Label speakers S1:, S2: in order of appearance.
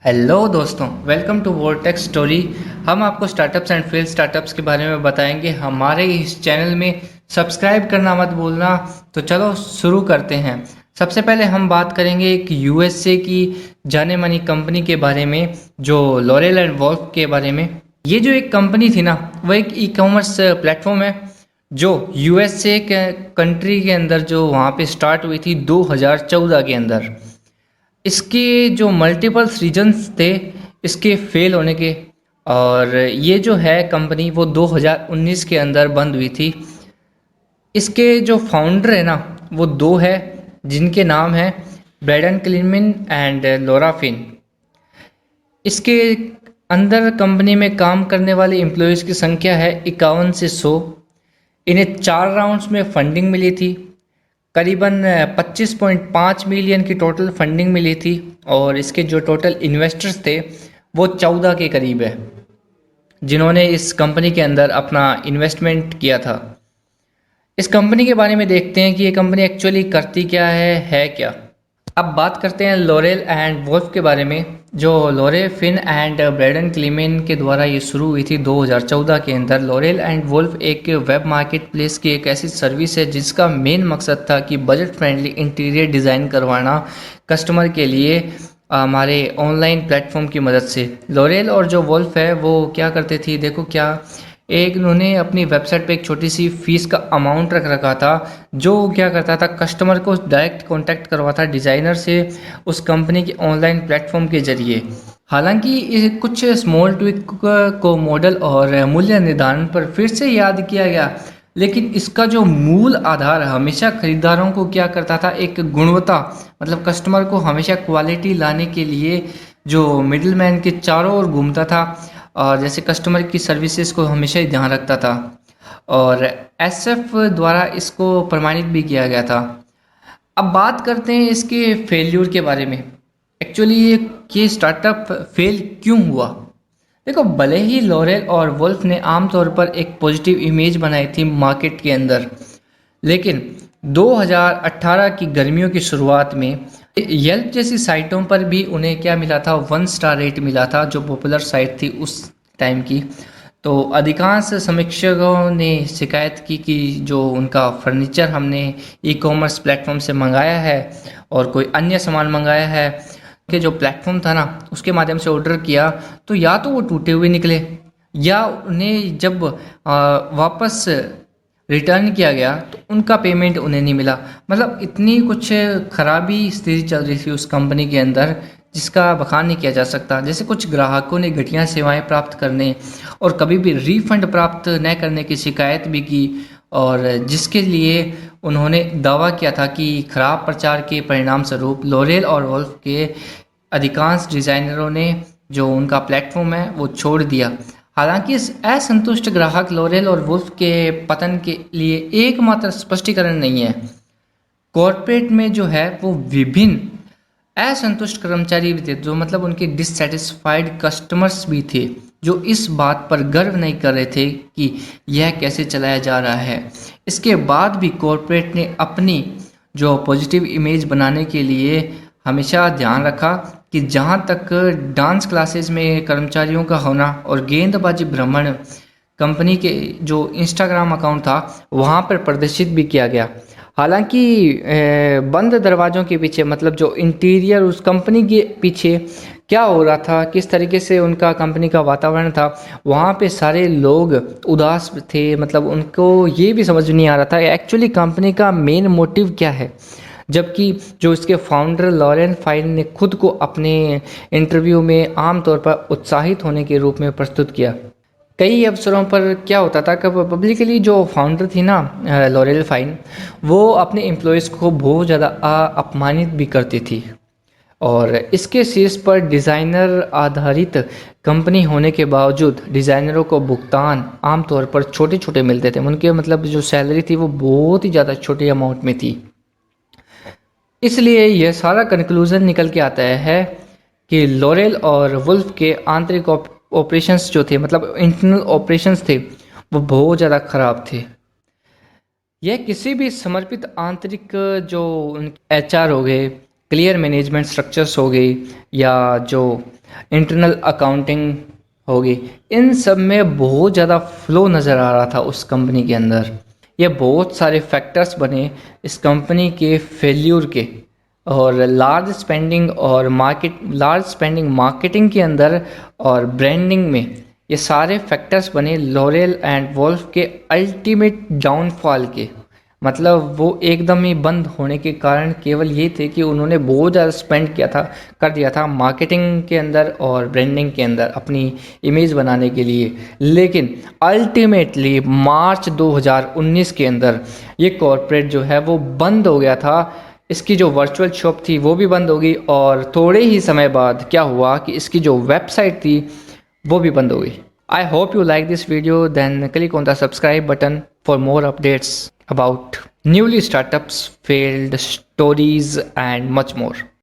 S1: Hello दोस्तों, welcome to vortex story. हम आपको स्टार्टअप्स एंड फेल स्टार्टअप्स के बारे में बताएंगे। हमारे इस चैनल में सब्सक्राइब करना मत भूलना। तो चलो शुरू करते हैं। सबसे पहले हम बात करेंगे एक यूएसए की जाने मानी कंपनी के बारे में, जो लॉरेल एंड वोल्फ के बारे में। ये जो एक कंपनी थी ना, वो एक ई कॉमर्स प्लेटफॉर्म है जो यूएसए के कंट्री के अंदर जो वहाँ पे स्टार्ट हुई थी 2014 के अंदर। इसके जो मल्टीपल्स रीजन्स थे इसके फेल होने के, और ये जो है कंपनी वो 2019 के अंदर बंद हुई थी। इसके जो फाउंडर है ना, वो दो है जिनके नाम है ब्रैडन क्लिनमिन एंड लॉरा फिन। इसके अंदर कंपनी में काम करने वाले एम्प्लॉयज़ की संख्या है 51 से 100। इन्हें 4 राउंड्स में फंडिंग मिली थी। करीबन 25.5 मिलियन की टोटल फंडिंग मिली थी, और इसके जो टोटल इन्वेस्टर्स थे वो 14 के करीब है जिन्होंने इस कंपनी के अंदर अपना इन्वेस्टमेंट किया था। इस कंपनी के बारे में देखते हैं कि ये कंपनी एक्चुअली करती क्या है क्या। अब बात करते हैं लॉरेल एंड वोल्फ के बारे में। जो लॉरे फिन एंड ब्रैडन क्लीमेन के द्वारा ये शुरू हुई थी 2014 के अंदर। लॉरेल एंड वोल्फ एक वेब मार्केट प्लेस की एक ऐसी सर्विस है जिसका मेन मकसद था कि बजट फ्रेंडली इंटीरियर डिज़ाइन करवाना कस्टमर के लिए हमारे ऑनलाइन प्लेटफॉर्म की मदद से। लॉरेल और जो वोल्फ है वो क्या करते थी, देखो क्या, एक उन्होंने अपनी वेबसाइट पे एक छोटी सी फीस का अमाउंट रख रखा था, जो क्या करता था कस्टमर को डायरेक्ट कांटेक्ट करवाता डिज़ाइनर से उस कंपनी के ऑनलाइन प्लेटफॉर्म के जरिए। हालांकि कुछ स्मॉल ट्विक को मॉडल और मूल्य निर्धारण पर फिर से याद किया गया, लेकिन इसका जो मूल आधार हमेशा खरीदारों को क्या करता था, एक गुणवत्ता, मतलब कस्टमर को हमेशा क्वालिटी लाने के लिए जो मिडिलमैन के चारों ओर घूमता था, और जैसे कस्टमर की सर्विसेज को हमेशा ही ध्यान रखता था, और एसएफ द्वारा इसको प्रमाणित भी किया गया था। अब बात करते हैं इसके फेल्यूर के बारे में। एक्चुअली ये स्टार्टअप फेल क्यों हुआ। देखो, भले ही लॉरेल और वुल्फ ने आमतौर पर एक पॉजिटिव इमेज बनाई थी मार्केट के अंदर, लेकिन 2018 की गर्मियों की शुरुआत में येल्प जैसी साइटों पर भी उन्हें क्या मिला था, 1 स्टार रेट मिला था, जो पॉपुलर साइट थी उस टाइम की। तो अधिकांश समीक्षकों ने शिकायत की कि जो उनका फर्नीचर हमने ई कॉमर्स प्लेटफॉर्म से मंगाया है और कोई अन्य सामान मंगाया है कि जो प्लेटफॉर्म था ना उसके माध्यम से ऑर्डर किया, तो या तो वो टूटे हुए निकले, या उन्हें जब वापस रिटर्न किया गया तो उनका पेमेंट उन्हें नहीं मिला। मतलब इतनी कुछ खराबी स्थिति चल रही थी उस कंपनी के अंदर जिसका बखान नहीं किया जा सकता। जैसे कुछ ग्राहकों ने घटिया सेवाएं प्राप्त करने और कभी भी रिफंड प्राप्त न करने की शिकायत भी की, और जिसके लिए उन्होंने दावा किया था कि खराब प्रचार के परिणाम स्वरूप लॉरेल और वोल्फ के अधिकांश डिज़ाइनरों ने जो उनका प्लेटफॉर्म है वो छोड़ दिया। हालांकि इस असंतुष्ट ग्राहक लॉरेल और वुल्फ के पतन के लिए एकमात्र स्पष्टीकरण नहीं है। कॉरपोरेट में जो है वो विभिन्न असंतुष्ट कर्मचारी भी थे, जो मतलब उनके डिससेटिस्फाइड कस्टमर्स भी थे, जो इस बात पर गर्व नहीं कर रहे थे कि यह कैसे चलाया जा रहा है। इसके बाद भी कॉरपोरेट ने अपनी जो पॉजिटिव इमेज बनाने के लिए हमेशा ध्यान रखा कि जहाँ तक डांस क्लासेस में कर्मचारियों का होना और गेंदबाजी भ्रमण कंपनी के जो इंस्टाग्राम अकाउंट था वहाँ पर प्रदर्शित भी किया गया। हालांकि बंद दरवाज़ों के पीछे, मतलब जो इंटीरियर उस कंपनी के पीछे क्या हो रहा था, किस तरीके से उनका कंपनी का वातावरण था, वहाँ पे सारे लोग उदास थे। मतलब उनको ये भी समझ नहीं आ रहा था एक्चुअली कंपनी का मेन मोटिव क्या है। जबकि जो इसके फाउंडर लॉरेन फाइन ने खुद को अपने इंटरव्यू में आमतौर पर उत्साहित होने के रूप में प्रस्तुत किया। कई अवसरों पर क्या होता था कि पब्लिकली जो फाउंडर थी ना, लॉरेल फाइन, वो अपने एम्प्लॉयज़ को बहुत ज़्यादा अपमानित भी करती थी, और इसके शीर्ष पर डिज़ाइनर आधारित कंपनी होने के बावजूद डिज़ाइनरों को भुगतान आमतौर पर छोटे छोटे मिलते थे। उनके मतलब जो सैलरी थी वो बहुत ही ज़्यादा छोटे अमाउंट में थी। इसलिए यह सारा कंक्लूजन निकल के आता है कि लॉरेल और वुल्फ के आंतरिक ऑपरेशंस जो थे, मतलब इंटरनल ऑपरेशंस थे, वो बहुत ज़्यादा ख़राब थे। यह किसी भी समर्पित आंतरिक जो एचआर हो गए, क्लियर मैनेजमेंट स्ट्रक्चर्स हो गए, या जो इंटरनल अकाउंटिंग होगी, इन सब में बहुत ज़्यादा फ्लो नज़र आ रहा था उस कंपनी के अंदर। ये बहुत सारे फैक्टर्स बने इस कंपनी के फेल्यूर के, और लार्ज स्पेंडिंग मार्केटिंग के अंदर और ब्रांडिंग में, ये सारे फैक्टर्स बने लॉरेल एंड वोल्फ के अल्टीमेट डाउनफॉल के। मतलब वो एकदम ही बंद होने के कारण केवल ये थे कि उन्होंने बहुत ज़्यादा स्पेंड कर दिया था मार्केटिंग के अंदर और ब्रांडिंग के अंदर अपनी इमेज बनाने के लिए। लेकिन अल्टीमेटली मार्च 2019 के अंदर ये कॉर्पोरेट जो है वो बंद हो गया था। इसकी जो वर्चुअल शॉप थी वो भी बंद हो गई, और थोड़े ही समय बाद क्या हुआ कि इसकी जो वेबसाइट थी वो भी बंद हो गई। I hope you like this video, then click on the subscribe button for more updates about newly startups, failed stories and much more.